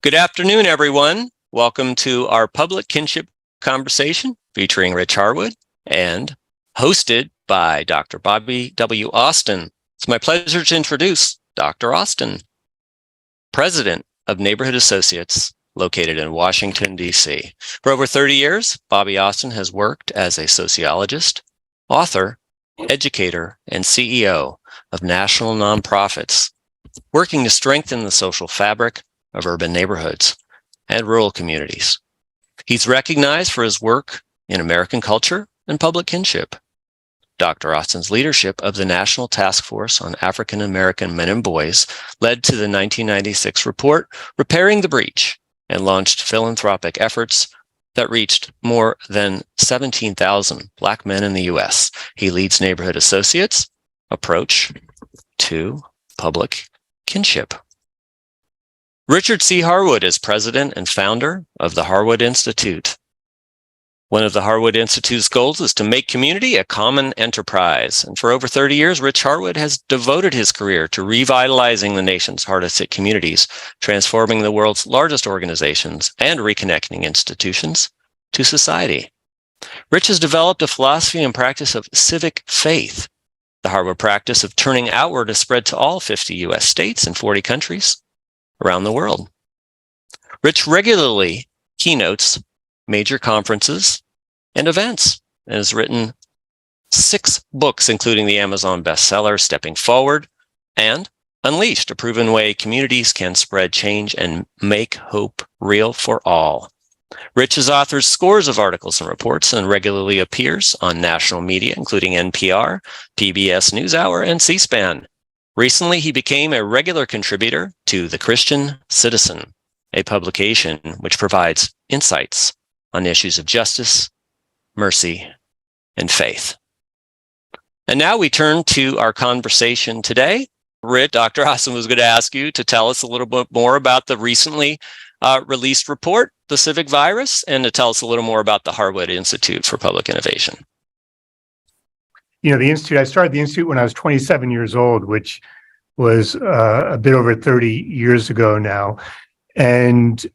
Good afternoon, everyone. Welcome to our Public Kinship Conversation featuring Rich Harwood and hosted by Dr. Bobby W. Austin. It's my pleasure to introduce Dr. Austin, President of Neighborhood Associates, located in Washington, D.C. For over 30 years, Bobby Austin has worked as a sociologist, author, educator, and CEO of national nonprofits, working to strengthen the social fabric of urban neighborhoods and rural communities. He's recognized for his work in American culture and public kinship. Dr. Austin's leadership of the National Task Force on African American Men and Boys led to the 1996 report, Repairing the Breach, and launched philanthropic efforts that reached more than 17,000 Black men in the U.S. He leads Neighborhood Associates' approach to public kinship. Richard C. Harwood is president and founder of the Harwood Institute. One of the Harwood Institute's goals is to make community a common enterprise. And for over 30 years, Rich Harwood has devoted his career to revitalizing the nation's hardest hit communities, transforming the world's largest organizations, and reconnecting institutions to society. Rich has developed a philosophy and practice of civic faith. The Harwood practice of turning outward has spread to all 50 U.S. states and 40 countries around the world. Rich regularly keynotes major conferences and events and has written 6 books, including the Amazon bestseller Stepping Forward and Unleashed, a proven way communities can spread change and make hope real for all. Rich has authored scores of articles and reports and regularly appears on national media, including NPR, PBS NewsHour, and C-SPAN. Recently, he became a regular contributor to The Christian Citizen, a publication which provides insights on issues of justice, mercy, and faith. And now we turn to our conversation today. Rich, Dr. Austin was going to ask you to tell us a little bit more about the recently released report, The Civic Virus, and to tell us a little more about the Harwood Institute for Public Innovation. You know, I started the Institute when I was 27 years old, which was a bit over 30 years ago now. And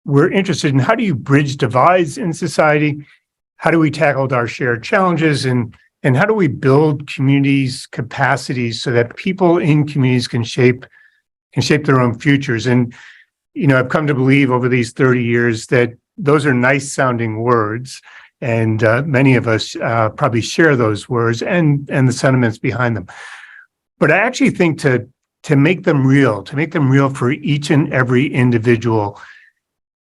we're interested in how do you bridge divides in society? How do we tackle our shared challenges? And how do we build communities' capacities so that people in communities can shape their own futures? And, you know, I've come to believe over these 30 years that those are nice sounding words. And many of us probably share those words and the sentiments behind them. But I actually think to make them real for each and every individual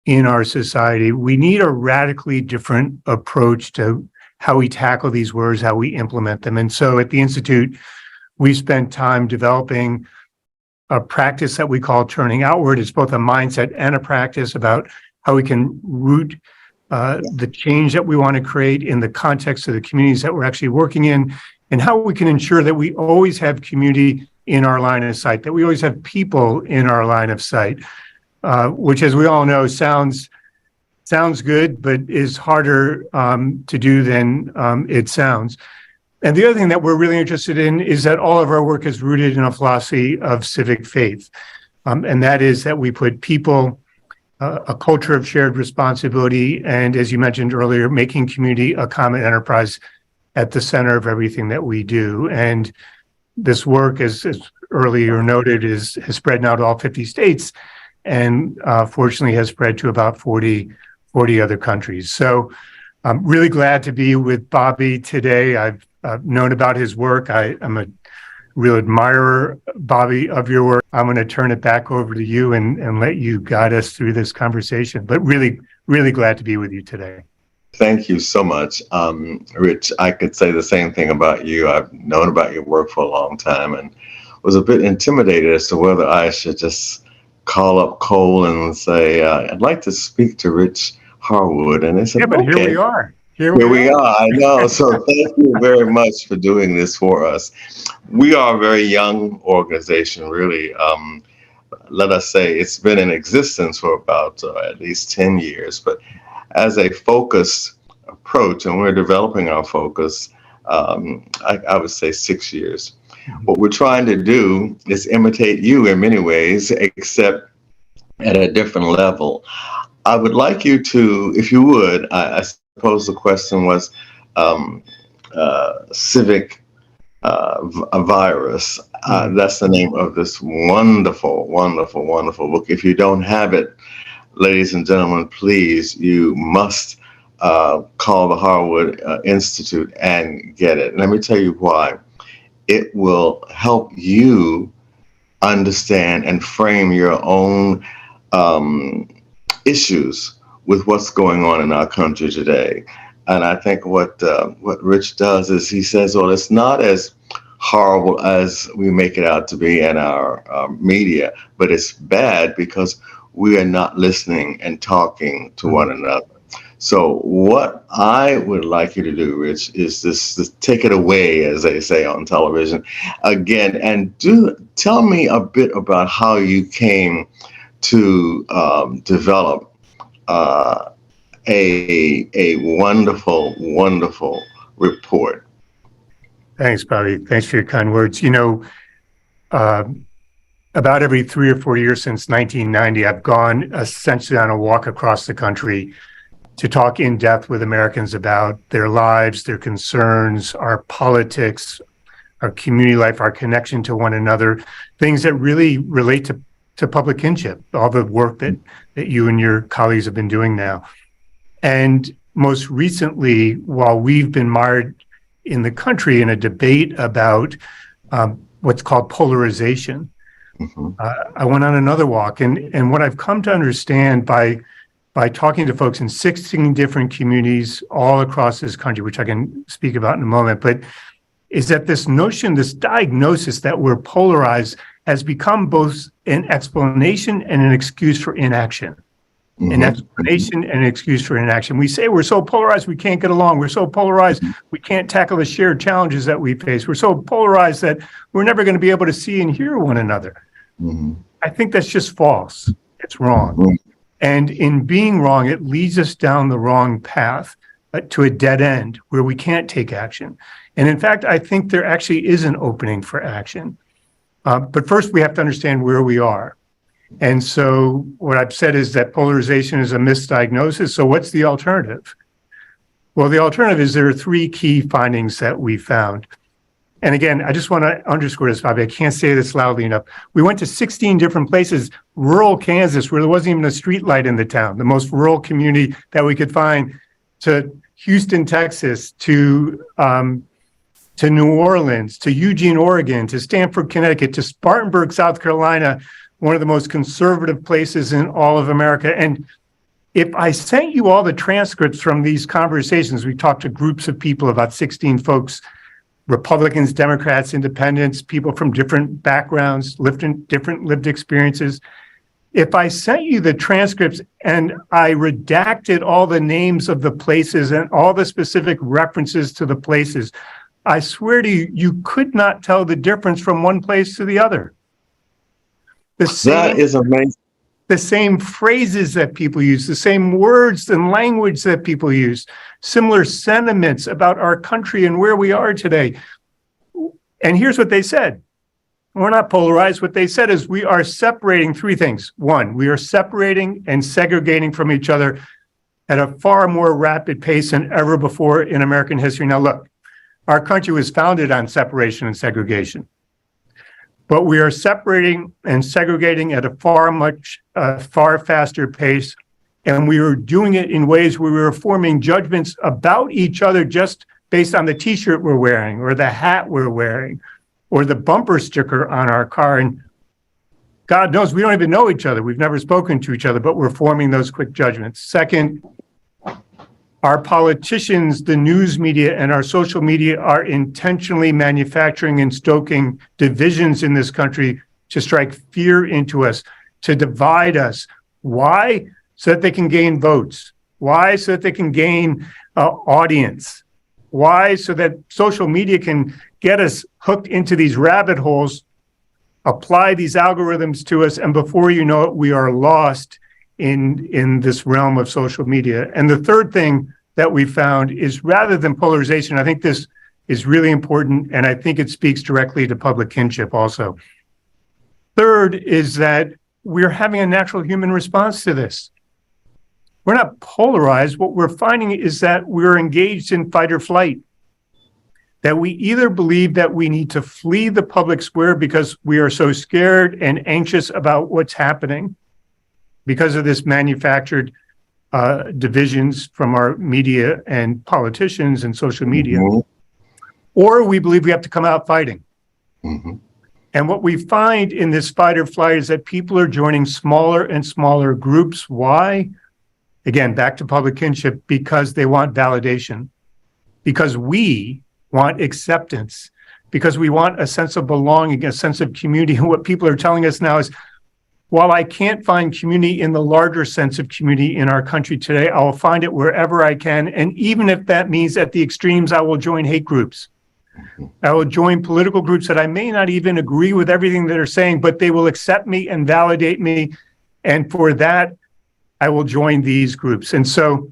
in our society, we need a radically different approach to how we tackle these words, how we implement them. And so at the Institute, we spent time developing a practice that we call turning outward. It's both a mindset and a practice about how we can root the change that we want to create in the context of the communities that we're actually working in, and how we can ensure that we always have community in our line of sight, that we always have people in our line of sight, which, as we all know, sounds good, but is harder to do than it sounds. And the other thing that we're really interested in is that all of our work is rooted in a philosophy of civic faith, and that is that we put people, a culture of shared responsibility, and as you mentioned earlier, making community a common enterprise at the center of everything that we do. And this work, as earlier noted, has spread now to all 50 states, and fortunately has spread to about 40 other countries. So I'm really glad to be with Bobby today. I've known about his work. I'm a real admirer, Bobby, of your work. I'm going to turn it back over to you and let you guide us through this conversation. But really, really glad to be with you today. Thank you so much. Rich, I could say the same thing about you. I've known about your work for a long time and was a bit intimidated as to whether I should just call up Cole and say, I'd like to speak to Rich Harwood. And they said, yeah, but okay. Here we are. Here we are. I know. So thank you very much for doing this for us. We are a very young organization, really. Let us say it's been in existence for about at least 10 years. But as a focused approach, and we're developing our focus, I would say 6 years. What we're trying to do is imitate you in many ways, except at a different level. I would like you to, if you would, I suppose the question was um, civic a virus. That's the name of this wonderful, wonderful, wonderful book. If you don't have it, ladies and gentlemen, please, you must call the Harwood Institute and get it. Let me tell you why. It will help you understand and frame your own issues with what's going on in our country today. And I think what Rich does is he says, well, it's not as horrible as we make it out to be in our media, but it's bad because we are not listening and talking to one another. So what I would like you to do, Rich, is this take it away, as they say on television, again, and tell me a bit about how you came to develop a wonderful, wonderful report. Thanks, Bobby. Thanks for your kind words. About every 3 or 4 years since 1990, I've gone essentially on a walk across the country to talk in depth with Americans about their lives, their concerns, our politics, our community life, our connection to one another, things that really relate to public kinship, all the work that you and your colleagues have been doing now. And most recently, while we've been mired in the country in a debate about what's called polarization, I went on another walk. And what I've come to understand by talking to folks in 16 different communities all across this country, which I can speak about in a moment, but is that this notion, this diagnosis that we're polarized has become both an explanation and an excuse for inaction. An explanation and an excuse for inaction. We say we're so polarized we can't get along. We're so polarized we can't tackle the shared challenges that we face. We're so polarized that we're never going to be able to see and hear one another. I think that's just false. It's wrong. And in being wrong, it leads us down the wrong path to a dead end where we can't take action. And in fact, I think there actually is an opening for action. But first, we have to understand where we are. And so what I've said is that polarization is a misdiagnosis. So what's the alternative? Well, the alternative is there are 3 key findings that we found. And again, I just want to underscore this, Bobby. I can't say this loudly enough. We went to 16 different places, rural Kansas, where there wasn't even a street light in the town, the most rural community that we could find, to Houston, Texas, to New Orleans, to Eugene, Oregon, to Stamford, Connecticut, to Spartanburg, South Carolina, one of the most conservative places in all of America. And if I sent you all the transcripts from these conversations, we talked to groups of people, about 16 folks, Republicans, Democrats, independents, people from different backgrounds, different lived experiences. If I sent you the transcripts and I redacted all the names of the places and all the specific references to the places, I swear to you, you could not tell the difference from one place to the other. That is amazing. The same phrases that people use, the same words and language that people use, similar sentiments about our country and where we are today. And here's what they said. We're not polarized. What they said is we are separating 3 things. 1, we are separating and segregating from each other at a far more rapid pace than ever before in American history. Now, look, our country was founded on separation and segregation. But we are separating and segregating at a far faster pace. And we were doing it in ways where we were forming judgments about each other just based on the T-shirt we're wearing or the hat we're wearing or the bumper sticker on our car. And God knows we don't even know each other. We've never spoken to each other, but we're forming those quick judgments. Second, our politicians, the news media, and our social media are intentionally manufacturing and stoking divisions in this country to strike fear into us, to divide us. Why? So that they can gain votes. Why? So that they can gain audience. Why? So that social media can get us hooked into these rabbit holes, apply these algorithms to us, and before you know it, we are lost in this realm of social media. And the third thing that we found is, rather than polarization, I think this is really important, and I think it speaks directly to public kinship also. Third is that we're having a natural human response to this. We're not polarized. What we're finding is that we're engaged in fight or flight, that we either believe that we need to flee the public square because we are so scared and anxious about what's happening because of this manufactured divisions from our media and politicians and social media, or we believe we have to come out fighting. And what we find in this fight or flight is that people are joining smaller and smaller groups. Why? Again, back to public kinship, because they want validation, because we want acceptance, because we want a sense of belonging, a sense of community. And what people are telling us now is, while I can't find community in the larger sense of community in our country today, I will find it wherever I can. And even if that means at the extremes, I will join hate groups. I will join political groups that I may not even agree with everything that they're saying, but they will accept me and validate me. And for that, I will join these groups. And so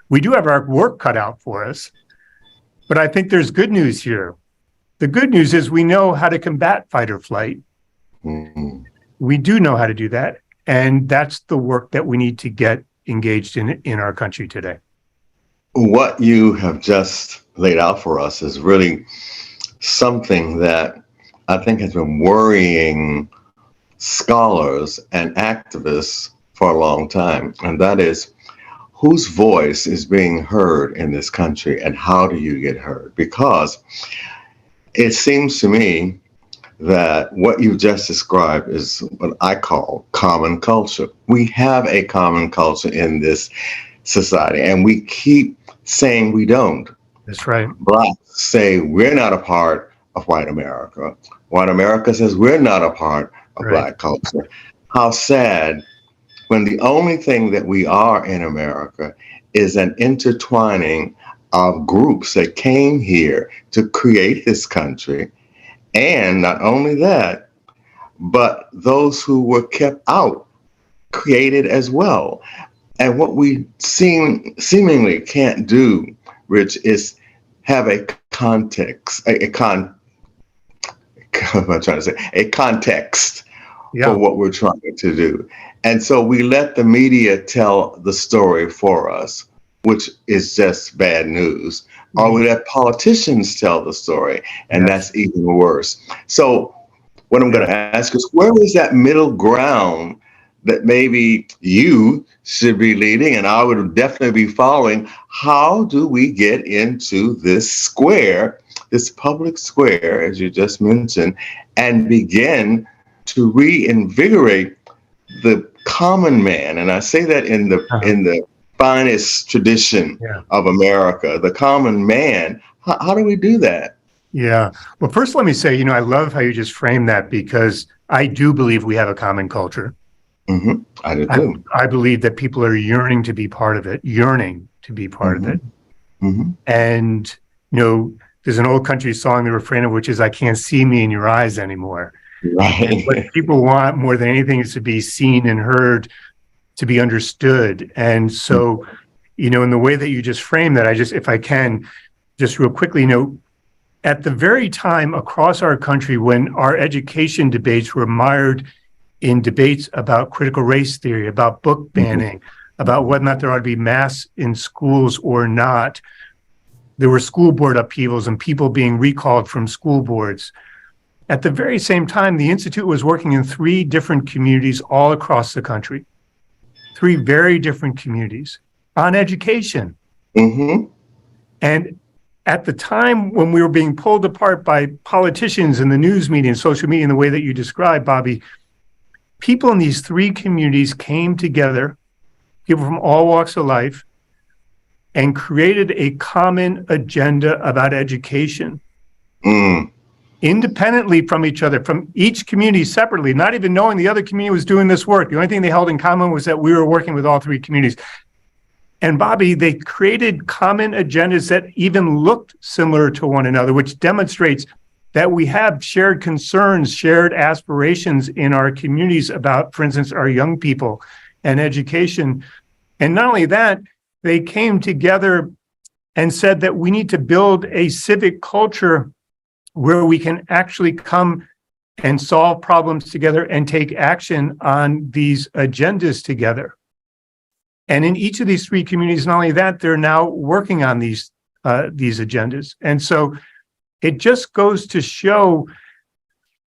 we do have our work cut out for us, but I think there's good news here. The good news is we know how to combat fight or flight. We do know how to do that. And that's the work that we need to get engaged in our country today. What you have just laid out for us is really something that I think has been worrying scholars and activists for a long time. And that is, whose voice is being heard in this country and how do you get heard? Because it seems to me that what you just described is what I call common culture. We have a common culture in this society, and we keep saying we don't. That's right. Blacks say we're not a part of white America. White America says we're not a part of Black culture. How sad when the only thing that we are in America is an intertwining of groups that came here to create this country. And not only that, but those who were kept out created as well. And what we seemingly can't do, Rich, is have a context for what we're trying to do. And so we let the media tell the story for us, which is just bad news. Or we let politicians tell the story, and that's even worse. So what I'm going to ask is, where is that middle ground that maybe you should be leading, and I would definitely be following? How do we get into this square, this public square, as you just mentioned, and begin to reinvigorate the common man? And I say that in the finest tradition of America, the common man. How do we do that? Yeah. Well, first, let me say, I love how you just framed that, because I do believe we have a common culture. I do too. I believe that people are yearning to be part of it. And, there's an old country song, the refrain of which is, I can't see me in your eyes anymore. Right. And what people want more than anything is to be seen and heard, to be understood. And so, in the way that you just framed that, if I can, just real quickly, at the very time across our country when our education debates were mired in debates about critical race theory, about book banning, about whether or not there ought to be masks in schools or not, there were school board upheavals and people being recalled from school boards. At the very same time, the Institute was working in 3 different communities all across the country. 3 very different communities on education. And at the time when we were being pulled apart by politicians and the news media and social media in the way that you described, Bobby, people in these 3 communities came together, people from all walks of life, and created a common agenda about education. Independently from each other, from each community separately, not even knowing the other community was doing this work. The only thing they held in common was that we were working with all 3 communities. And Bobby, they created common agendas that even looked similar to one another, which demonstrates that we have shared concerns, shared aspirations in our communities about, for instance, our young people and education. And not only that, they came together and said that we need to build a civic culture where we can actually come and solve problems together and take action on these agendas together. And in each of these three communities, not only that, they're now working on these agendas. And so it just goes to show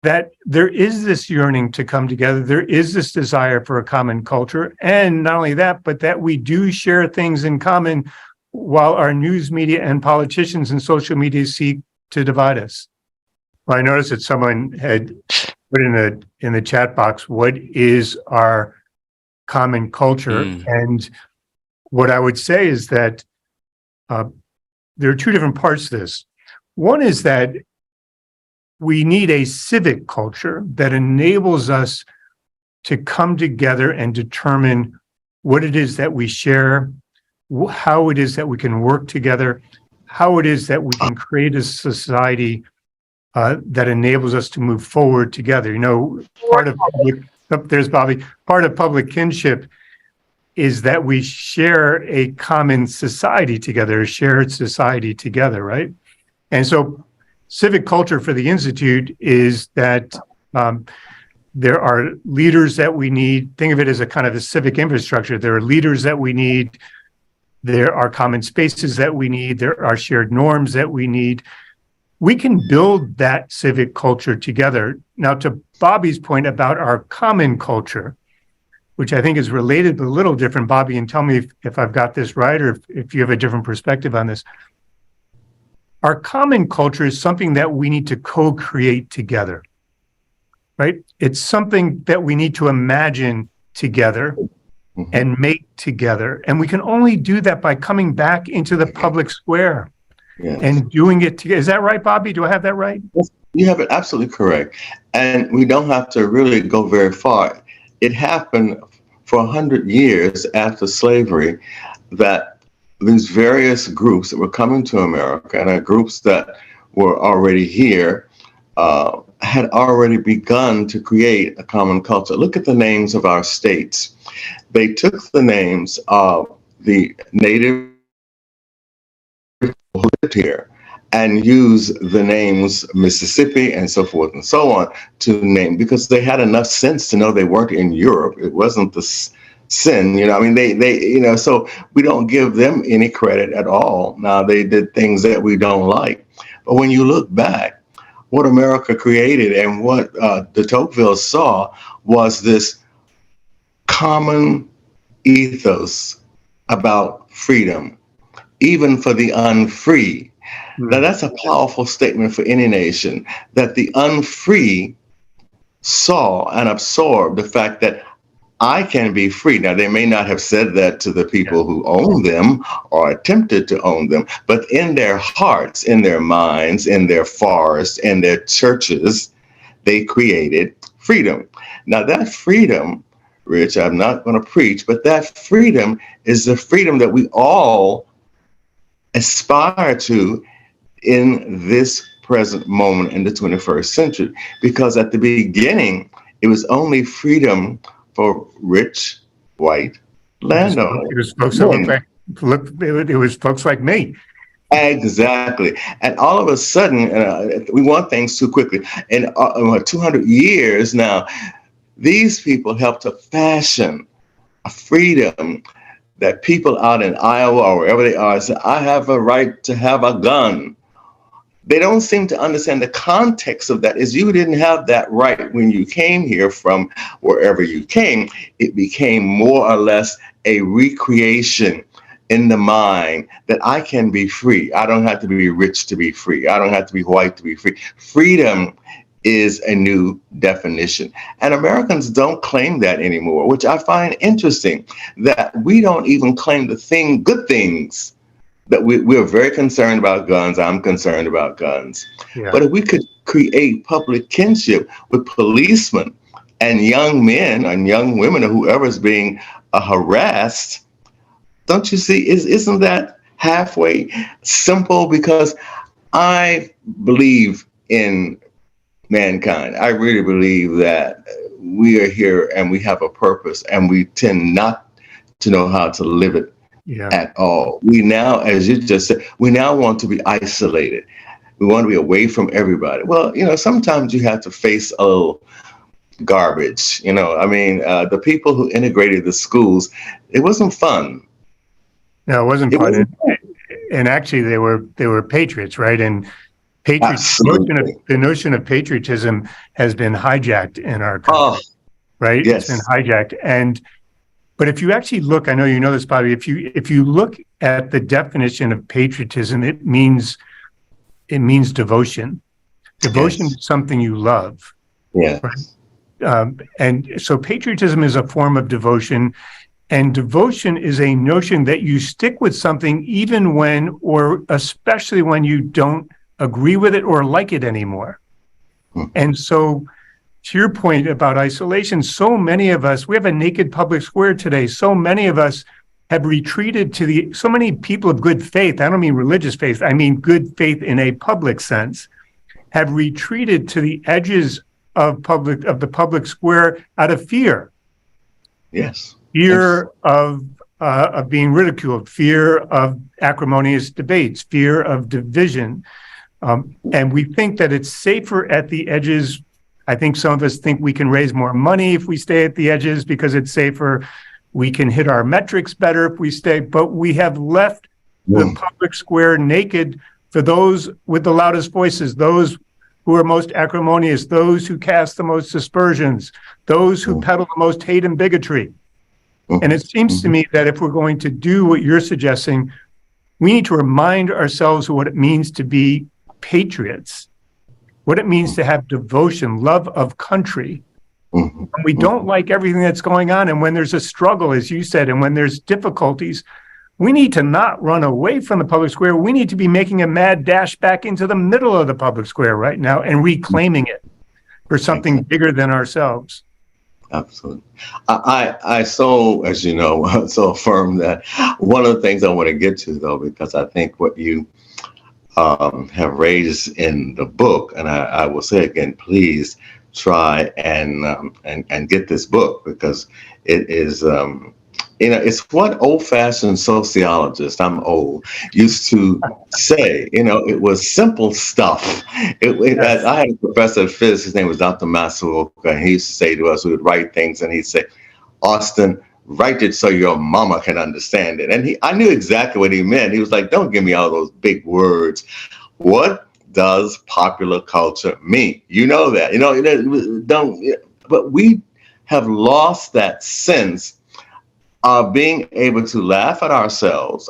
that there is this yearning to come together. There is this desire for a common culture. And not only that, but that we do share things in common while our news media and politicians and social media seek to divide us. Well, I noticed that someone had put in the chat box, what is our common culture? And what I would say is that there are two different parts to this. One is that we need a civic culture that enables us to come together and determine what it is that we share, how it is that we can work together, how it is that we can create a society that enables us to move forward together. You know, part of public kinship is that we share a common society together, a shared society together, right? And so civic culture for the Institute is that there are leaders that we need. Think of it as a kind of a civic infrastructure. There are leaders that we need. There are common spaces that we need. There are shared norms that we need. We can build that civic culture together. Now, to Bobby's point about our common culture, which I think is related but a little different, Bobby, and tell me if I've got this right or if you have a different perspective on this. Our common culture is something that we need to co-create together, right? It's something that we need to imagine together and make together. And we can only do that by coming back into the public square and doing it together. Is that right, Bobby? Do I have that right? Yes, you have it absolutely correct. And we don't have to really go very far. It happened for 100 years after slavery that these various groups that were coming to America and groups that were already here had already begun to create a common culture. Look at the names of our states. They took the names of the native who lived here and used the names Mississippi and so forth and so on to name, because they had enough sense to know they weren't in Europe. It wasn't the sin, you know, I mean, they, you know, so we don't give them any credit at all. Now, they did things that we don't like. But when you look back, what America created and what de Tocqueville saw was this common ethos about freedom, even for the unfree. Now, that's a powerful statement for any nation, that the unfree saw and absorbed the fact that I can be free. Now, they may not have said that to the people who own them or attempted to own them, but in their hearts, in their minds, in their forests, in their churches, they created freedom. Now, that freedom, Rich, I'm not going to preach, but that freedom is the freedom that we all aspire to in this present moment in the 21st century. Because at the beginning, it was only freedom for rich white landowners. It was folks it was folks like me. Exactly. And all of a sudden, we want things too quickly. In 200 years now, these people helped to fashion a freedom that people out in Iowa or wherever they are say, I have a right to have a gun. They don't seem to understand the context of that is you didn't have that right when you came here from wherever you came. It became more or less a recreation in the mind that I can be free. I don't have to be rich to be free. I don't have to be white to be free. Freedom is a new definition. And Americans don't claim that anymore, which I find interesting, that we don't even claim the good things. That we're very concerned about guns. I'm concerned about guns. Yeah. But if we could create public kinship with policemen and young men and young women or whoever's being harassed, don't you see, isn't that halfway simple? Because I believe in mankind. I really believe that we are here and we have a purpose, and we tend not to know how to live it at all. We now, as you just said, we now want to be isolated. We want to be away from everybody. Well, sometimes you have to face a little garbage. The people who integrated the schools, it wasn't fun. No, it wasn't It fun. wasn't fun. And actually, they were patriots, right? And Absolutely. the notion of patriotism has been hijacked in our country, Oh, right? yes. It's been hijacked. But if you actually look, I know you know this, Bobby. If you look at the definition of patriotism, it means devotion. Devotion Yes. is something you love. Yeah. Right? And so patriotism is a form of devotion. And devotion is a notion that you stick with something even when, or especially when, you don't agree with it or like it anymore. And so, to your point about isolation, so many of us, we have a naked public square today. So many of us have retreated so many people of good faith, I don't mean religious faith, I mean good faith in a public sense, have retreated to the edges of the public square out of fear. Yes. Fear of being ridiculed, fear of acrimonious debates, fear of division. And we think that it's safer at the edges. I think some of us think we can raise more money if we stay at the edges because it's safer. We can hit our metrics better if we stay, but we have left the public square naked for those with the loudest voices, those who are most acrimonious, those who cast the most aspersions, those who peddle the most hate and bigotry. And it seems to me that if we're going to do what you're suggesting, we need to remind ourselves of what it means to be patriots, what it means to have devotion, love of country. And we don't like everything that's going on. And when there's a struggle, as you said, and when there's difficulties, we need to not run away from the public square. We need to be making a mad dash back into the middle of the public square right now and reclaiming it for something bigger than ourselves. Absolutely. I so, as you know, so affirm that. One of the things I want to get to, though, because I think what you have raised in the book, and I will say again, please try and get this book, because it is, it's what old-fashioned sociologists, I'm old, used to say. It was simple stuff. Yes. I had a professor of physics, his name was Dr. Masuoka, and he used to say to us, we would write things, and he'd say, Austin, write it so your mama can understand it. And I knew exactly what he meant. He was like, don't give me all those big words. What does popular culture mean? You know that. But we have lost that sense of being able to laugh at ourselves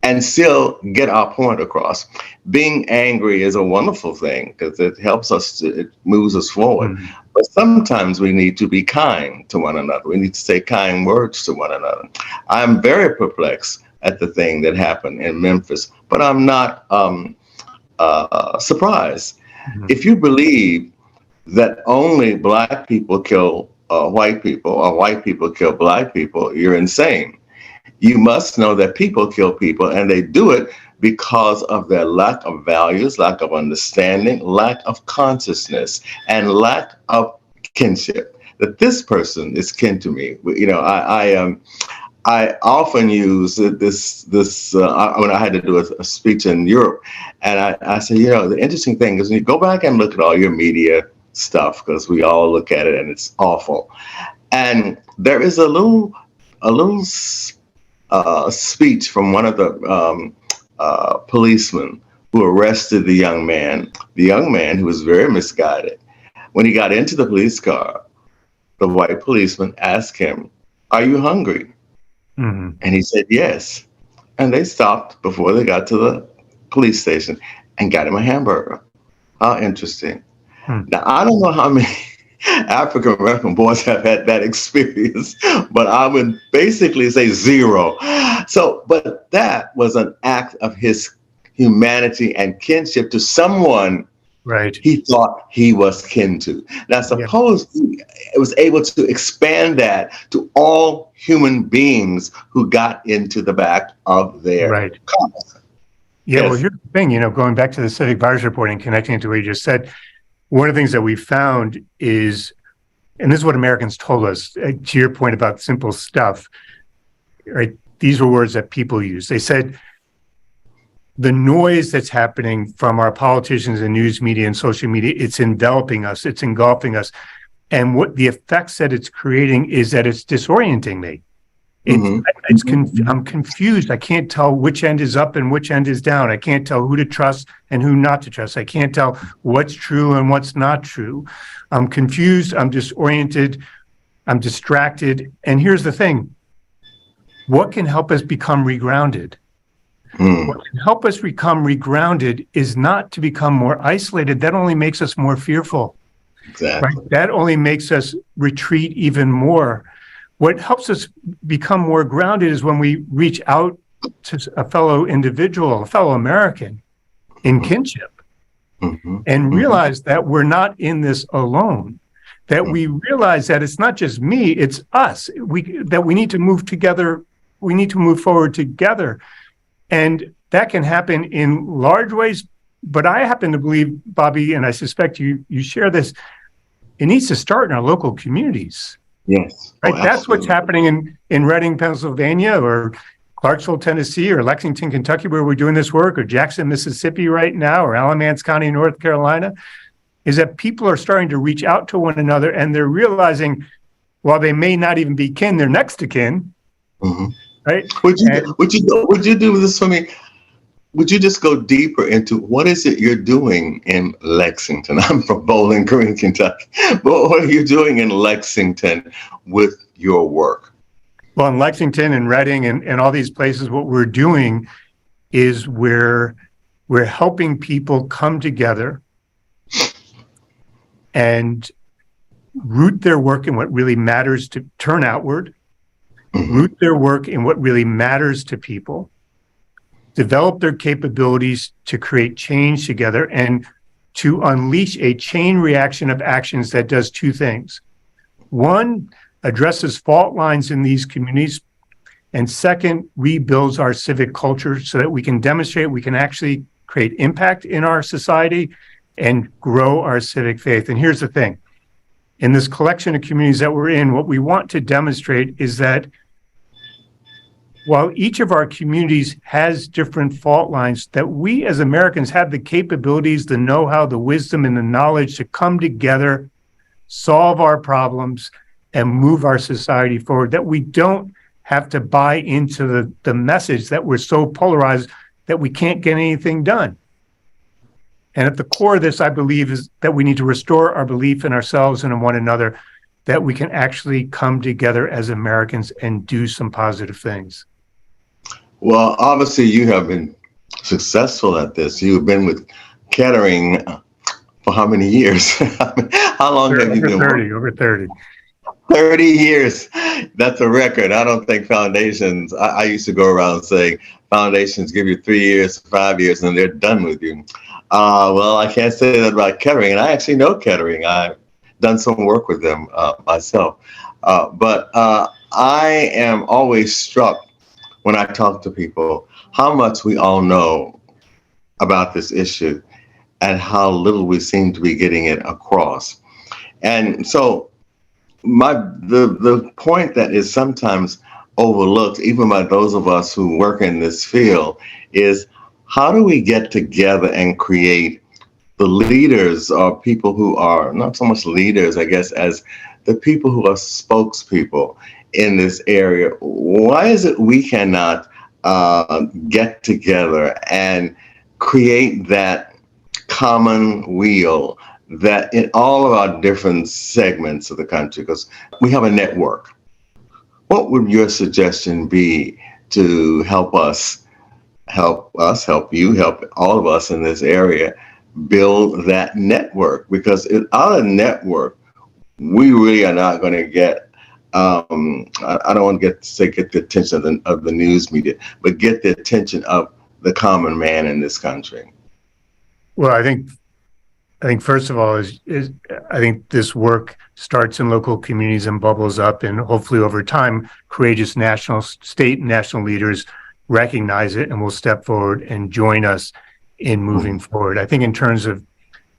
and still get our point across. Being angry is a wonderful thing because it helps us, it moves us forward. But sometimes we need to be kind to one another. We need to say kind words to one another. I'm very perplexed at the thing that happened in Memphis, but I'm not surprised. If you believe that only Black people kill white people, or white people kill Black people, you're insane. You must know that people kill people, and they do it because of their lack of values, lack of understanding, lack of consciousness, and lack of kinship. That this person is kin to me. I often use this when I had to do a speech in Europe, and I say, the interesting thing is when you go back and look at all your media stuff, because we all look at it and it's awful. And there is a little speech from one of the policemen who arrested the young man who was very misguided. When he got into the police car, the white policeman asked him, "Are you hungry?" And he said, "Yes." And they stopped before they got to the police station and got him a hamburger. How interesting. Now, I don't know how many African American boys have had that experience, but I would basically say zero. But that was an act of his humanity and kinship to someone he thought he was kin to. Now, suppose he was able to expand that to all human beings who got into the back of their cars. Yeah, well, here's the thing, going back to the civic virus report and connecting it to what you just said, one of the things that we found is, and this is what Americans told us, to your point about simple stuff, right? These were words that people use. They said, the noise that's happening from our politicians and news media and social media, it's enveloping us, it's engulfing us. And what the effects that it's creating is that it's disorienting me. I'm confused. I can't tell which end is up and which end is down. I can't tell who to trust and who not to trust. I can't tell what's true and what's not true. I'm confused. I'm disoriented. I'm distracted. And here's the thing. What can help us become regrounded? What can help us become regrounded is not to become more isolated. That only makes us more fearful. Exactly. Right? That only makes us retreat even more. What helps us become more grounded is when we reach out to a fellow individual, a fellow American in kinship, and realize that we're not in this alone, that we realize that it's not just me, it's us, that we need to move together, we need to move forward together. And that can happen in large ways, but I happen to believe, Bobby, and I suspect you share this, it needs to start in our local communities. Yes. Right. That's what's happening in Reading, Pennsylvania, or Clarksville, Tennessee, or Lexington, Kentucky, where we're doing this work, or Jackson, Mississippi right now, or Alamance County, North Carolina, is that people are starting to reach out to one another, and they're realizing, while they may not even be kin, they're next to kin. Right. Would you do this for me? Would you just go deeper into what is it you're doing in Lexington? I'm from Bowling Green, Kentucky. But what are you doing in Lexington with your work? Well, in Lexington and Reading and all these places, what we're doing is we're helping people come together and root their work in what really matters, to turn outward, root their work in what really matters to people, develop their capabilities to create change together, and to unleash a chain reaction of actions that does two things. One, addresses fault lines in these communities, and second, rebuilds our civic culture so that we can demonstrate we can actually create impact in our society and grow our civic faith. And here's the thing. In this collection of communities that we're in, what we want to demonstrate is that while each of our communities has different fault lines, that we as Americans have the capabilities, the know-how, the wisdom, and the knowledge to come together, solve our problems, and move our society forward, that we don't have to buy into the message that we're so polarized that we can't get anything done. And at the core of this, I believe, is that we need to restore our belief in ourselves and in one another, that we can actually come together as Americans and do some positive things. Well, obviously you have been successful at this. You've been with Kettering for how many years? How long have you been? Over 30. 30 years. That's a record. I don't think foundations, I used to go around saying foundations give you 3 years, 5 years, and they're done with you. Well, I can't say that about Kettering, and I actually know Kettering. I've done some work with them myself. But I am always struck when I talk to people how much we all know about this issue and how little we seem to be getting it across. And so the point that is sometimes overlooked, even by those of us who work in this field, is how do we get together and create the leaders, or people who are not so much leaders, I guess, as the people who are spokespeople in this area? Why is it we cannot get together and create that common wheel that in all of our different segments of the country, because we have a network? What would your suggestion be to help you, help all of us in this area build that network? Because without a network, we really are not going to get, I don't want to get the attention of the news media, but get the attention of the common man in this country. Well, I think first of all I think this work starts in local communities and bubbles up, and hopefully over time, courageous national, state, and national leaders recognize it and will step forward and join us in moving forward. I think in terms of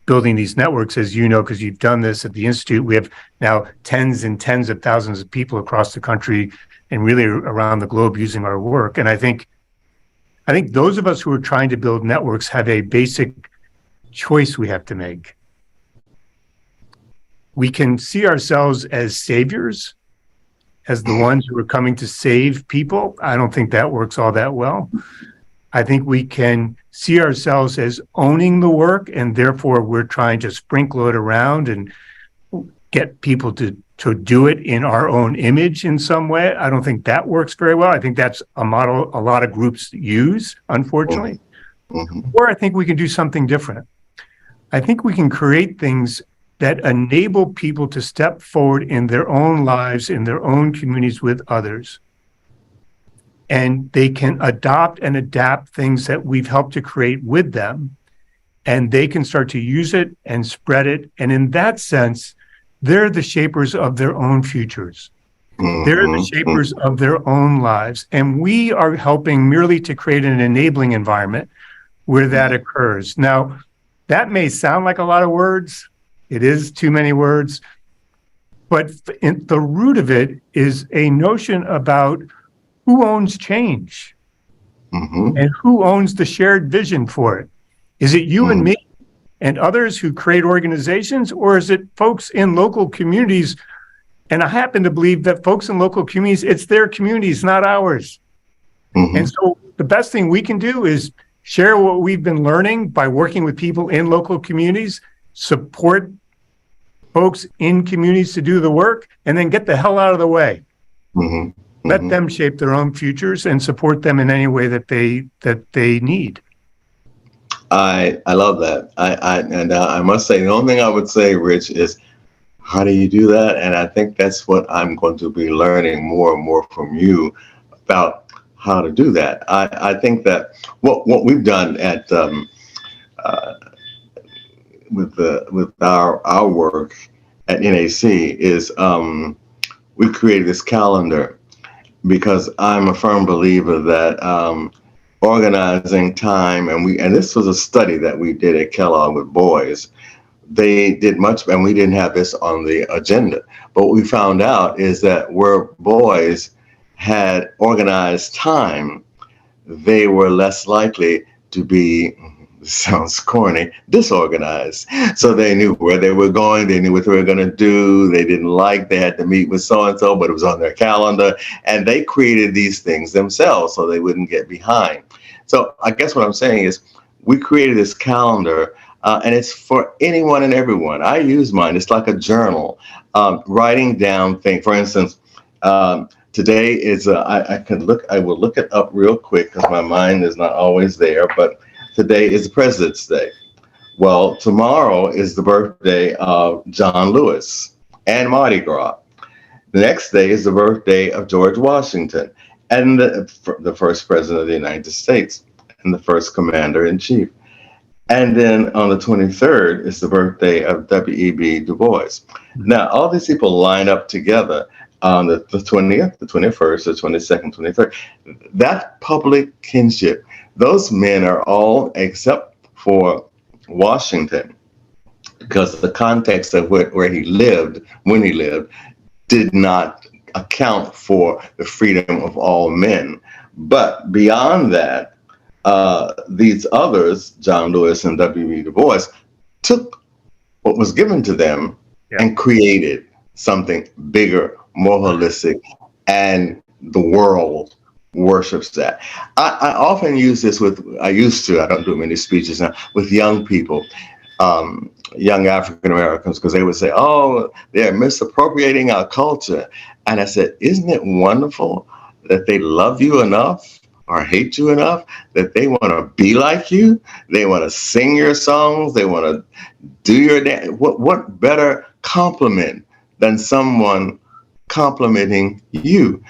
building these networks, as you know, because you've done this at the Institute, we have now tens and tens of thousands of people across the country and really around the globe using our work. And I think I think those of us who are trying to build networks have a basic choice we have to make. We can see ourselves as saviors, as the ones who are coming to save people. I don't think that works all that well. I think we can see ourselves as owning the work, and therefore we're trying to sprinkle it around and get people to do it in our own image in some way. I don't think that works very well. I think that's a model a lot of groups use, unfortunately. Mm-hmm. Or I think we can do something different. I think we can create things that enable people to step forward in their own lives, in their own communities with others. And they can adopt and adapt things that we've helped to create with them. And they can start to use it and spread it. And in that sense, they're the shapers of their own futures. They're the shapers of their own lives. And we are helping merely to create an enabling environment where that occurs. Now, that may sound like a lot of words. It is too many words. But the root of it is a notion about who owns change and who owns the shared vision for it. Is it you and me and others who create organizations, or is it folks in local communities? And I happen to believe that folks in local communities, it's their communities, not ours. And so the best thing we can do is share what we've been learning by working with people in local communities, support folks in communities to do the work, and then get the hell out of the way. Let them shape their own futures and support them in any way that they need. I love that. I must say, the only thing I would say, Rich, is how do you do that? And I think that's what I'm going to be learning more and more from you about how to do that. I think that what we've done at with our work at NAC is we created this calendar, because I'm a firm believer that organizing time, and this was a study that we did at Kellogg with boys. They did much, and we didn't have this on the agenda. But what we found out is that where boys had organized time, they were less likely to be, sounds corny, disorganized. So they knew where they were going, they knew what they were going to do. They they had to meet with so-and-so, but it was on their calendar. And they created these things themselves so they wouldn't get behind. So I guess what I'm saying is we created this calendar, and it's for anyone and everyone. I use mine. It's like a journal, writing down things. For instance, today is, I will look it up real quick because my mind is not always there, but today is President's Day. Well, tomorrow is the birthday of John Lewis and Mardi Gras. The next day is the birthday of George Washington and the first president of the United States and the first commander-in-chief. And then on the 23rd is the birthday of W.E.B. Du Bois. Now, all these people line up together on the 20th, the 21st, the 22nd, 23rd. That public kinship, those men are all, except for Washington, because the context of where he lived, when he lived, did not account for the freedom of all men. But beyond that, these others, John Lewis and W.E.B. Du Bois, took what was given to them and created something bigger, more holistic, and the world worships that. I often use this I don't do many speeches now, with young people, young African Americans, because they would say, oh, they're misappropriating our culture. And I said, isn't it wonderful that they love you enough or hate you enough that they want to be like you? They want to sing your songs. They want to do your dance. What better compliment than someone complimenting you?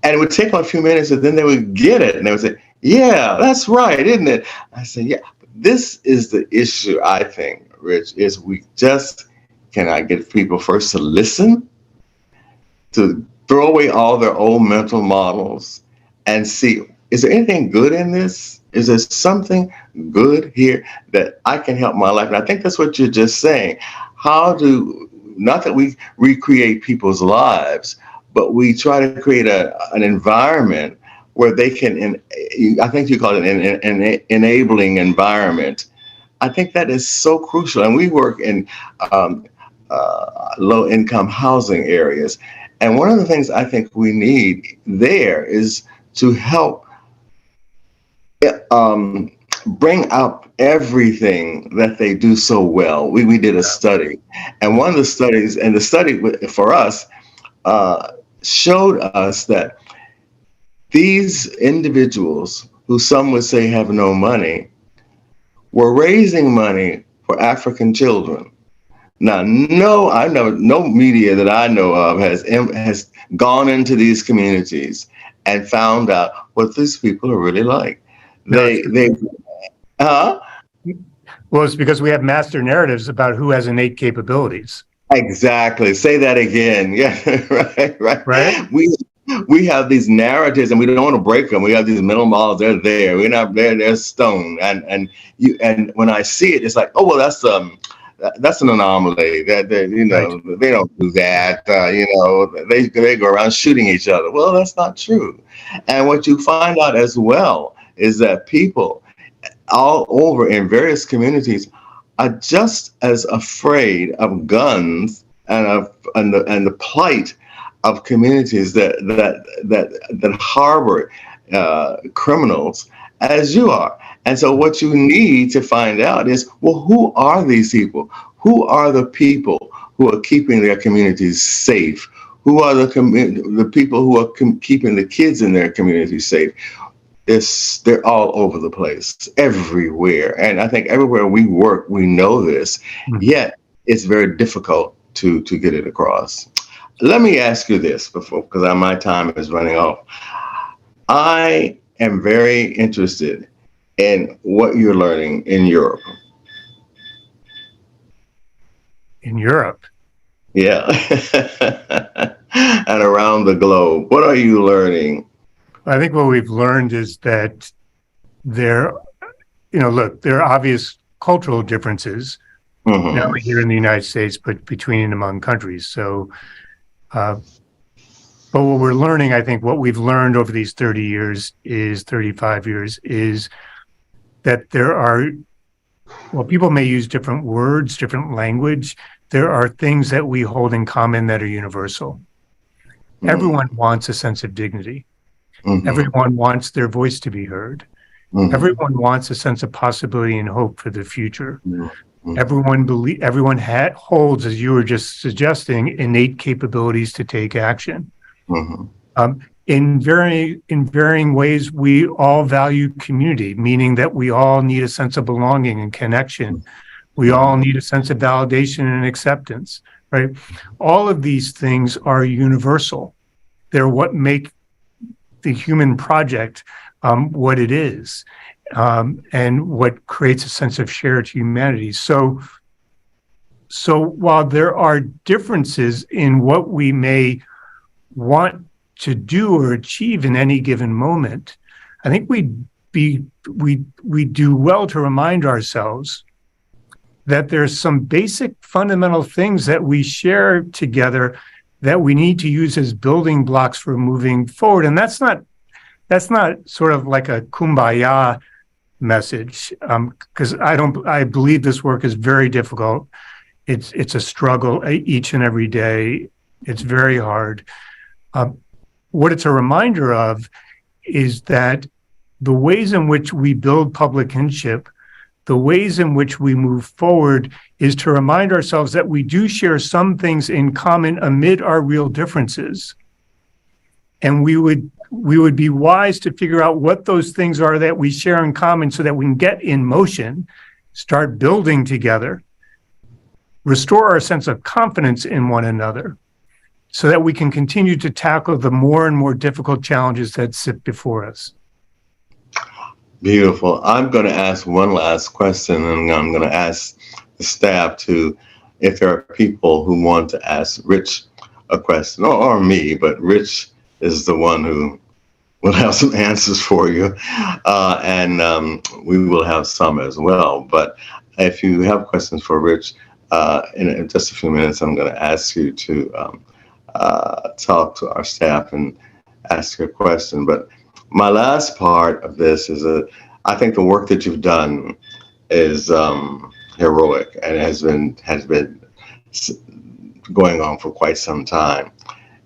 And it would take them a few minutes, and then they would get it. And they would say, yeah, that's right, isn't it? I say, yeah, this is the issue, I think, Rich, is we just cannot get people first to listen, to throw away all their old mental models and see, is there anything good in this? Is there something good here that I can help my life? And I think that's what you're just saying. Not that we recreate people's lives, but we try to create an environment where they can, I think you call it an enabling environment. I think that is so crucial. And we work in low-income housing areas. And one of the things I think we need there is to help bring up everything that they do so well. We did a study, and one of the studies, and the study for us showed us that these individuals, who some would say have no money, were raising money for African children. Now, no media that I know of has gone into these communities and found out what these people are really like. Well, it's because we have master narratives about who has innate capabilities. Exactly. Say that again. Yeah, right. We have these narratives, and we don't want to break them. We have these mental models. They're there. We're not there. They're stone. And when I see it, it's like, oh well, that's an anomaly. That they don't do that. They go around shooting each other. Well, that's not true. And what you find out as well is that people all over in various communities are just as afraid of guns and the plight of communities that harbor criminals as you are. And so what you need to find out is, well, who are these people? Who are the people who are keeping their communities safe? Who are the people who are keeping the kids in their communities safe? They're all over the place, everywhere. And I think everywhere we work, we know this, yet it's very difficult to get it across. Let me ask you this because my time is running off. I am very interested in what you're learning in Europe. In Europe? Yeah. And around the globe. What are you learning? I think what we've learned is that there are obvious cultural differences, not only here in the United States, but between and among countries. So, but what we're learning, I think what we've learned over these 35 years is that people may use different words, different language. There are things that we hold in common that are universal. Everyone wants a sense of dignity. Everyone wants their voice to be heard. Everyone wants a sense of possibility and hope for the future. Everyone holds, as you were just suggesting, innate capabilities to take action. In varying ways, we all value community, meaning that we all need a sense of belonging and connection. We all need a sense of validation and acceptance, right? All of these things are universal. They're what make the human project what it is, and what creates a sense of shared humanity. So while there are differences in what we may want to do or achieve in any given moment, I think we do well to remind ourselves that there's some basic fundamental things that we share together that we need to use as building blocks for moving forward. And that's not sort of like a kumbaya message, because I believe this work is very difficult. It's a struggle each and every day. It's very hard. What it's a reminder of is that the ways in which we build public kinship, the ways in which we move forward, is to remind ourselves that we do share some things in common amid our real differences. And we would be wise to figure out what those things are that we share in common so that we can get in motion, start building together, restore our sense of confidence in one another, so that we can continue to tackle the more and more difficult challenges that sit before us. Beautiful. I'm going to ask one last question, and I'm going to ask the staff if there are people who want to ask Rich a question, or me, but Rich is the one who will have some answers for you, and we will have some as well. But if you have questions for Rich, in just a few minutes, I'm going to ask you to talk to our staff and ask your question. But my last part of this is that I think the work that you've done is heroic, and has been going on for quite some time.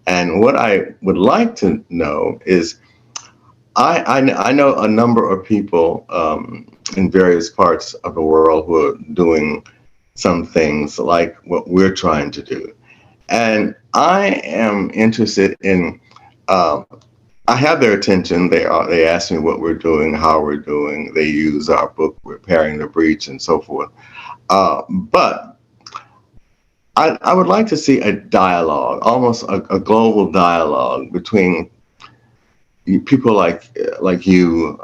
And what I would like to know is, I know a number of people in various parts of the world who are doing some things like what we're trying to do. And I am interested in, I have their attention. They ask me what we're doing, how we're doing. They use our book, Repairing the Breach, and so forth. But I would like to see a dialogue, almost a global dialogue between people like you,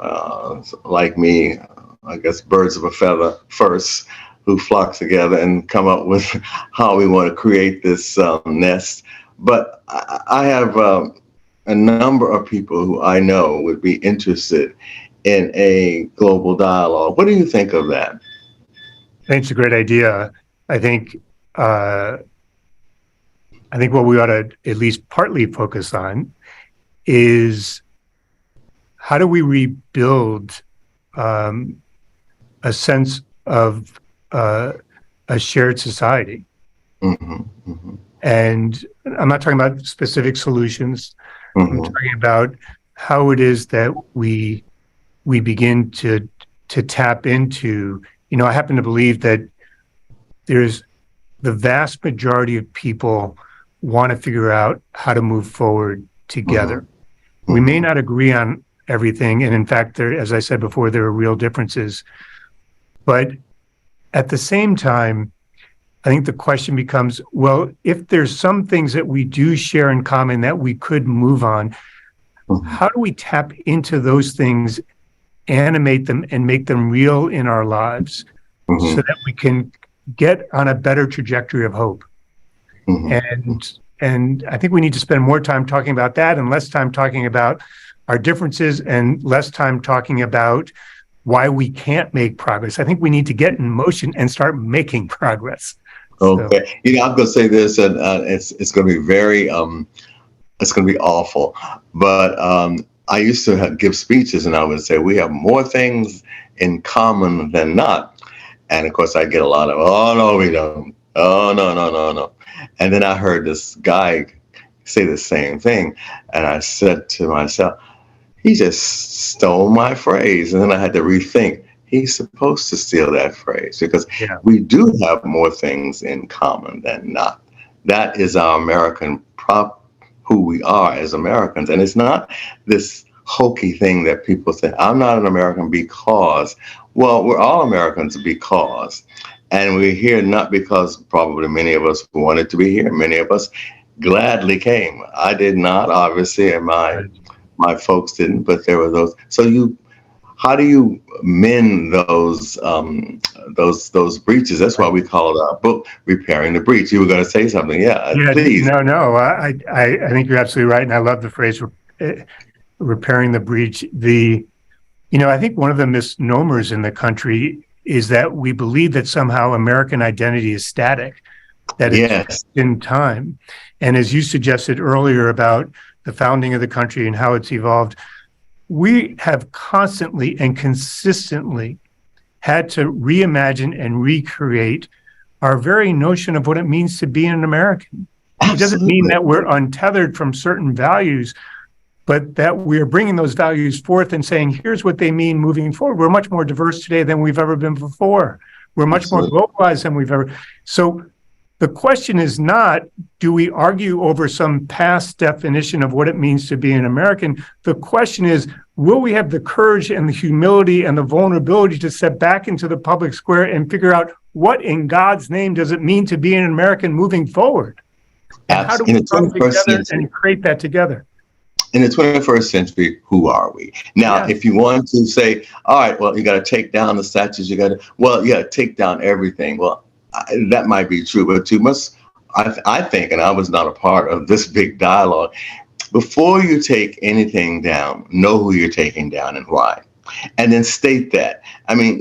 like me, I guess birds of a feather first, who flock together and come up with how we want to create this nest. But I have a number of people who I know would be interested in a global dialogue. What do you think of that? I think it's a great idea. I think what we ought to at least partly focus on is, how do we rebuild a sense of a shared society? Mm-hmm, mm-hmm. And I'm not talking about specific solutions. Mm-hmm. I'm talking about how it is that we begin to tap into. I happen to believe that there's the vast majority of people want to figure out how to move forward together. Mm-hmm. We may not agree on everything, and in fact, as I said before, there are real differences. But at the same time, I think the question becomes, well, if there's some things that we do share in common that we could move on, mm-hmm. how do we tap into those things, animate them, and make them real in our lives, mm-hmm. so that we can get on a better trajectory of hope? Mm-hmm. And I think we need to spend more time talking about that and less time talking about our differences and less time talking about why we can't make progress. I think we need to get in motion and start making progress. Okay. So, I'm going to say this, and it's going to be very, it's going to be awful. But I used to give speeches, and I would say, we have more things in common than not. And of course, I get a lot of, oh, no, we don't. Oh, no. And then I heard this guy say the same thing. And I said to myself, he just stole my phrase. And then I had to rethink, he's supposed to steal that phrase, because we do have more things in common than not. That is our American who we are as Americans. And it's not this hokey thing that people say, I'm not an American because, well, we're all Americans because. And we're here not because probably many of us wanted to be here. Many of us gladly came. I did not, obviously, and my folks didn't, but there were those. So how do you mend those breaches? That's why we called our book "Repairing the Breach." You were going to say something, please. No. I think you're absolutely right, and I love the phrase "repairing the breach." I think one of the misnomers in the country is that we believe that somehow American identity is static, that it's in time. And as you suggested earlier about the founding of the country and how it's evolved, we have constantly and consistently had to reimagine and recreate our very notion of what it means to be an American. Absolutely. It doesn't mean that we're untethered from certain values, but that we're bringing those values forth and saying, here's what they mean moving forward. We're much more diverse today than we've ever been before. We're much more globalized than we've ever. So the question is not, do we argue over some past definition of what it means to be an American? The question is, will we have the courage and the humility and the vulnerability to step back into the public square and figure out what in God's name does it mean to be an American moving forward? And how do we come together and create that together? In the 21st century, who are we? Now, if you want to say, all right, well, you got to take down the statues, you got to take down everything. Well, that might be true, but you must, I think, and I was not a part of this big dialogue, before you take anything down, know who you're taking down and why. And then state that. I mean,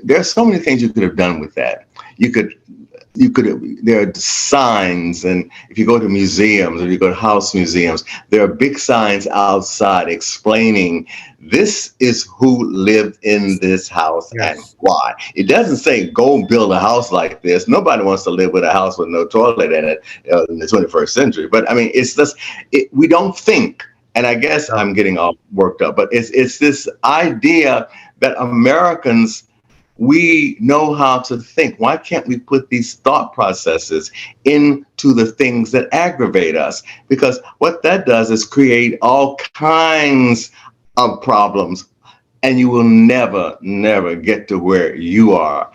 there's so many things you could have done with that. You could there are signs, and if you go to museums or you go to house museums, there are big signs outside explaining this is who lived in this house and why. It doesn't say go build a house like this. Nobody wants to live with a house with no toilet in it in the 21st century. But I mean, it's just, we don't think, and I guess I'm getting all worked up, but it's this idea that Americans, we know how to think. Why can't we put these thought processes into the things that aggravate us? Because what that does is create all kinds of problems, and you will never get to where you are,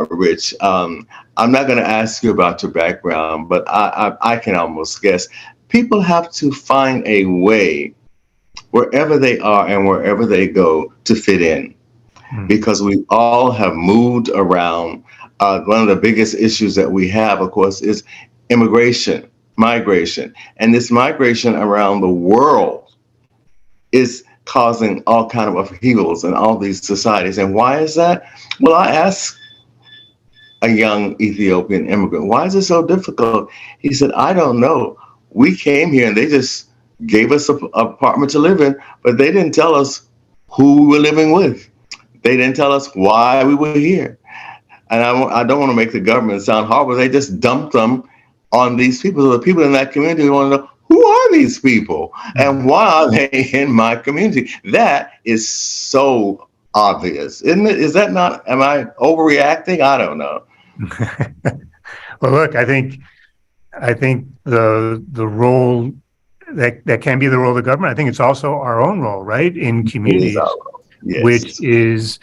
Rich. I'm not going to ask you about your background, but I can almost guess. People have to find a way, wherever they are and wherever they go, to fit in. Because we all have moved around. One of the biggest issues that we have, of course, is migration. And this migration around the world is causing all kind of upheavals in all these societies. And why is that? Well, I asked a young Ethiopian immigrant, why is it so difficult? He said, I don't know. We came here and they just gave us an apartment to live in, but they didn't tell us who we were living with. They didn't tell us why we were here. And I don't want to make the government sound horrible. They just dumped them on these people. So the people in that community want to know, who are these people? And why are they in my community? That is so obvious, isn't it? Is that not, am I overreacting? I don't know. Well, look, I think the role that can be the role of the government, I think it's also our own role, right? In communities. Yes. Which is,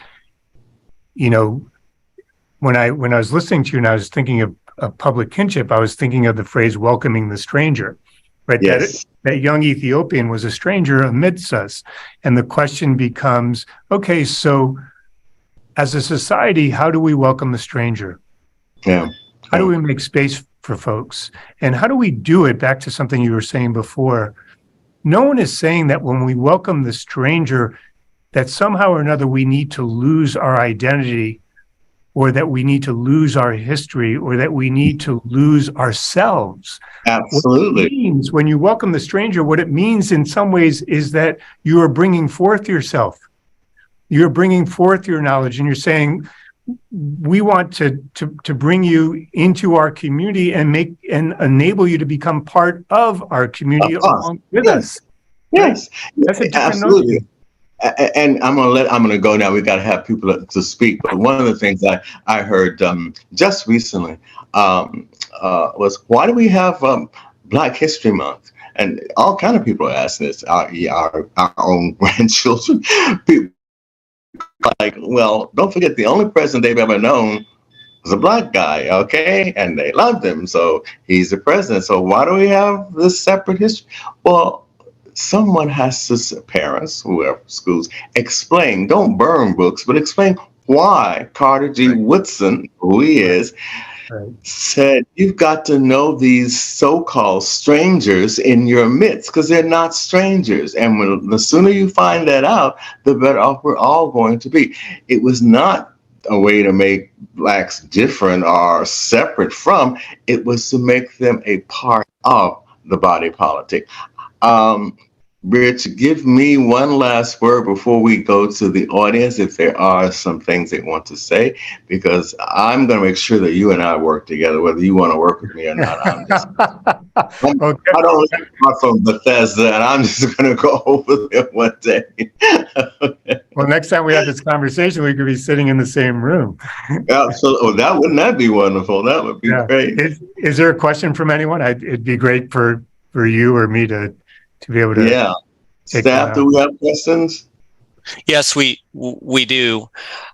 when I was listening to you and I was thinking of public kinship, I was thinking of the phrase welcoming the stranger, right? Yes. That young Ethiopian was a stranger amidst us. And the question becomes, okay, so as a society, how do we welcome the stranger? Yeah. How do we make space for folks? And how do we do it? Back to something you were saying before. No one is saying that when we welcome the stranger, that somehow or another we need to lose our identity, or that we need to lose our history, or that we need to lose ourselves. Absolutely. What it means when you welcome the stranger, what it means in some ways is that you are bringing forth yourself. You're bringing forth your knowledge, and you're saying, we want to bring you into our community and enable you to become part of our community along with us. Yes, that's a different absolutely. notion. And I'm gonna go now. We got to have people to speak. But one of the things I heard just recently was, why do we have Black History Month? And all kind of people are asking this. Our own grandchildren. People like, well, don't forget, the only president they've ever known was a Black guy, okay? And they loved him, so he's the president. So why do we have this separate history? Well, someone has to, parents, whoever, schools, explain, don't burn books, but explain why Carter G. Woodson, who he is, said, you've got to know these so-called strangers in your midst, because they're not strangers. And the sooner you find that out, the better off we're all going to be. It was not a way to make Blacks different or separate from, it was to make them a part of the body politic. Rich, give me one last word before we go to the audience, if there are some things they want to say, because I'm going to make sure that you and I work together, whether you want to work with me or not. I don't live from Bethesda, and I'm just going to go over there one day. Okay. Well, next time we have this conversation, we could be sitting in the same room. Absolutely. Oh, wouldn't that be wonderful? That would be great. Is there a question from anyone? It'd be great for you or me to be able to. Yeah. Staff, do we have questions? Yes, we do.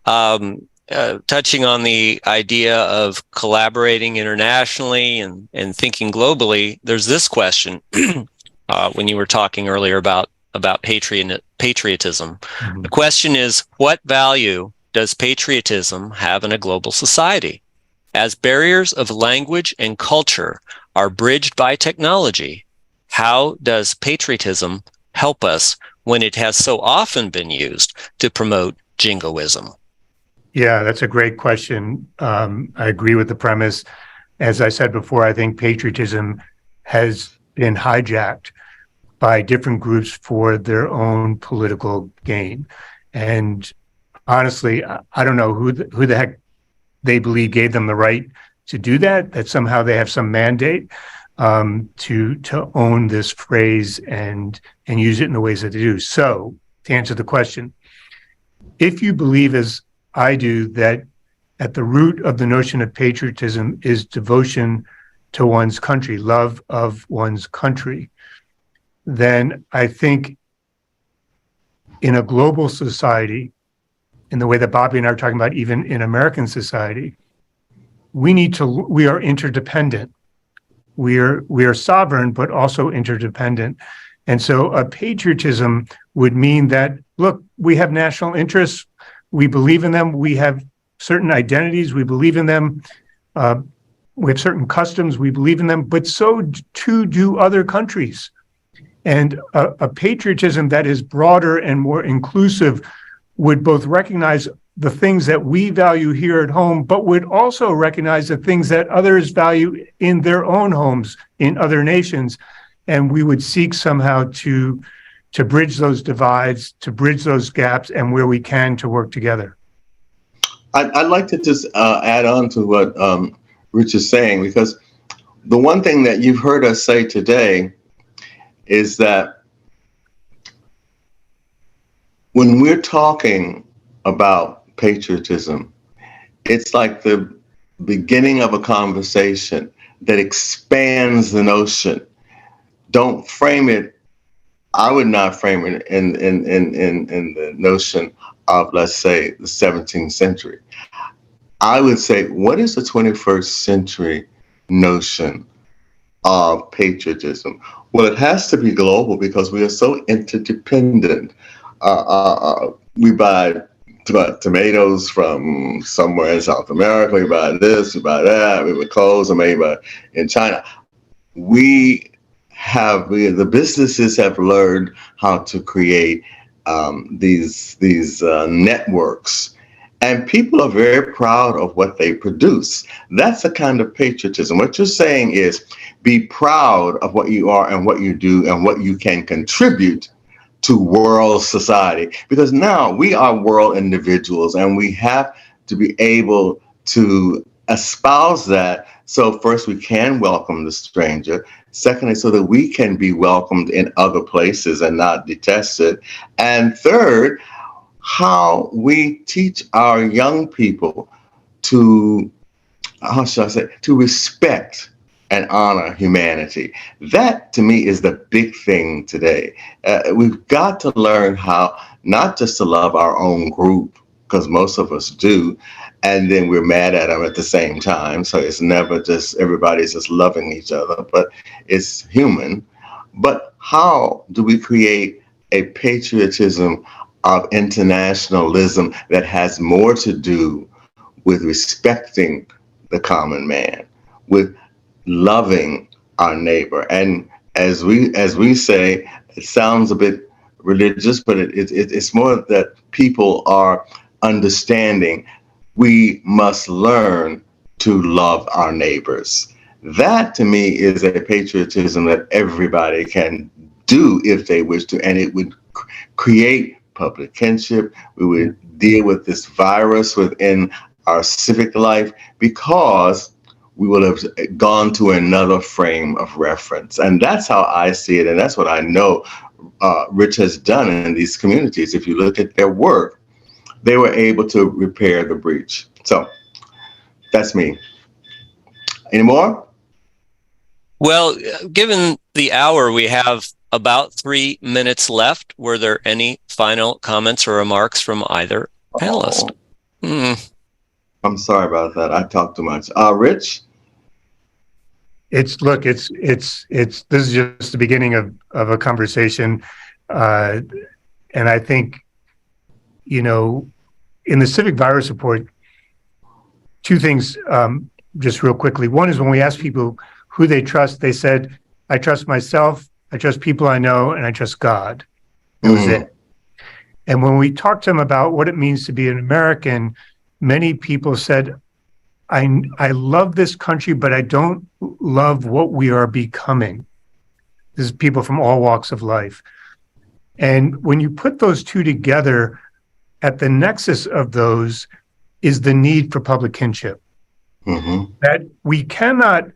Touching on the idea of collaborating internationally and thinking globally, there's this question when you were talking earlier about patriotism. Mm-hmm. The question is, what value does patriotism have in a global society? As barriers of language and culture are bridged by technology, how does patriotism help us when it has so often been used to promote jingoism? Yeah, that's a great question. I agree with the premise. as I said before, I think patriotism has been hijacked by different groups for their own political gain. And honestly, I don't know who the heck they believe gave them the right to do that, that somehow they have some mandate to own this phrase and use it in the ways that they do. So to answer the question, if you believe, as I do, that at the root of the notion of patriotism is devotion to one's country, love of one's country, then I think in a global society, in the way that Bobby and I are talking about, even in American society, we are interdependent. We are sovereign, but also interdependent. And so a patriotism would mean that, look, we have national interests, we believe in them, we have certain identities, we believe in them, we have certain customs, we believe in them, but so too do other countries. And a patriotism that is broader and more inclusive would both recognize the things that we value here at home, but would also recognize the things that others value in their own homes, in other nations. And we would seek somehow to bridge those divides, to bridge those gaps, and where we can, to work together. I'd like to just add on to what Rich is saying, because the one thing that you've heard us say today is that when we're talking about patriotism, it's like the beginning of a conversation that expands the notion. Don't frame it. I would not frame it in the notion of, let's say, the 17th century. I would say, what is the 21st century notion of patriotism? Well, it has to be global because we are so interdependent. We buy tomatoes from somewhere in South America. We buy this, we buy that. We buy clothes are made in China. The businesses have learned how to create these networks, and people are very proud of what they produce. That's a kind of patriotism. What you're saying is, be proud of what you are and what you do and what you can contribute to world society, because now we are world individuals and we have to be able to espouse that. So first, we can welcome the stranger. Secondly, so that we can be welcomed in other places and not detested. And third, how we teach our young people to, to respect and honor humanity. That, to me, is the big thing today. We've got to learn how not just to love our own group, because most of us do, and then we're mad at them at the same time. So it's never just everybody's just loving each other, but it's human. But how do we create a patriotism of internationalism that has more to do with respecting the common man, with loving our neighbor? And as we say, it sounds a bit religious, but it's more that people are understanding we must learn to love our neighbors. That, to me, is a patriotism that everybody can do if they wish to, and it would create public kinship. We would deal with this virus within our civic life, because we will have gone to another frame of reference. And that's how I see it. And that's what I know Rich has done in these communities. If you look at their work, they were able to repair the breach. So that's me. Any more? Well, given the hour, we have about 3 minutes left. Were there any final comments or remarks from either panelist? I'm sorry about that. I talked too much. Rich? This is just the beginning of a conversation. And I think, in the civic virus report, two things, just real quickly. One is when we asked people who they trust, they said, I trust myself, I trust people I know, and I trust God. That was it. And when we talked to them about what it means to be an American, many people said, I love this country, but I don't love what we are becoming. This is people from all walks of life. And when you put those two together, at the nexus of those is the need for public kinship. Mm-hmm. That we cannot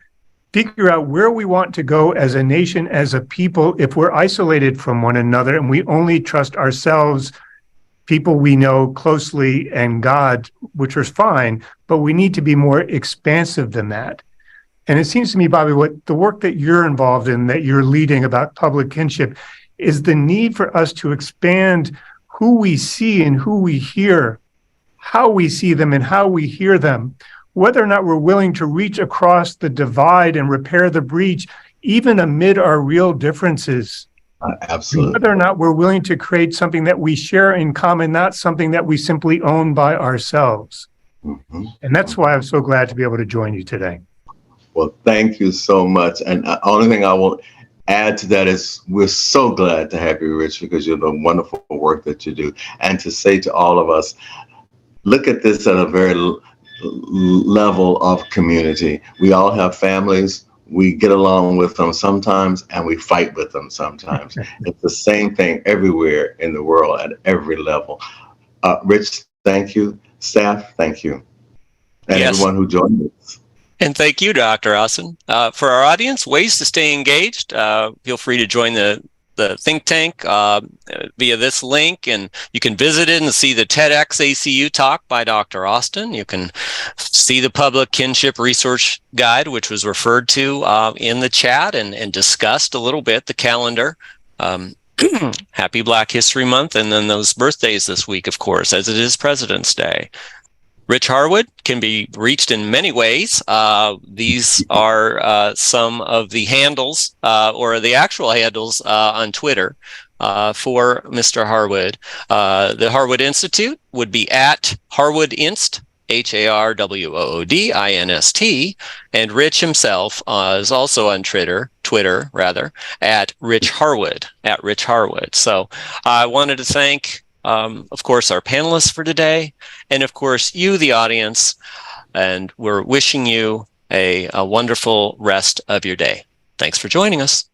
figure out where we want to go as a nation, as a people, if we're isolated from one another and we only trust ourselves, people we know closely, and God, which is fine, but we need to be more expansive than that. And it seems to me, Bobby, what the work that you're involved in, that you're leading about public kinship, is the need for us to expand who we see and who we hear, how we see them and how we hear them, whether or not we're willing to reach across the divide and repair the breach, even amid our real differences. Absolutely. Whether or not we're willing to create something that we share in common, not something that we simply own by ourselves. Mm-hmm. And that's why I'm so glad to be able to join you today. Well, thank you so much. And the only thing I will add to that is we're so glad to have you, Rich, because you're the wonderful work that you do. And to say to all of us, look at this at a very level of community. We all have families. We get along with them sometimes, and we fight with them sometimes. It's the same thing everywhere in the world at every level. Rich, thank you. Staff, thank you. And Yes. everyone who joined us. And thank you, Dr. Austin. For our audience, ways to stay engaged. Feel free to join the think tank via this link, and you can visit it and see the TEDx ACU talk by Dr. Austin. You can see the Public Kinship Resource Guide, which was referred to in the chat and discussed a little bit, the calendar. Happy Black History Month, and then those birthdays this week, of course, as it is President's Day. Rich Harwood can be reached in many ways. These are some of the handles or the actual handles on Twitter for Mr. Harwood. The Harwood Institute would be at Harwood Inst, HARWOODINST, and Rich himself is also on Twitter, at Rich Harwood, So I wanted to thank of course, our panelists for today, and of course, you, the audience, and we're wishing you a wonderful rest of your day. Thanks for joining us.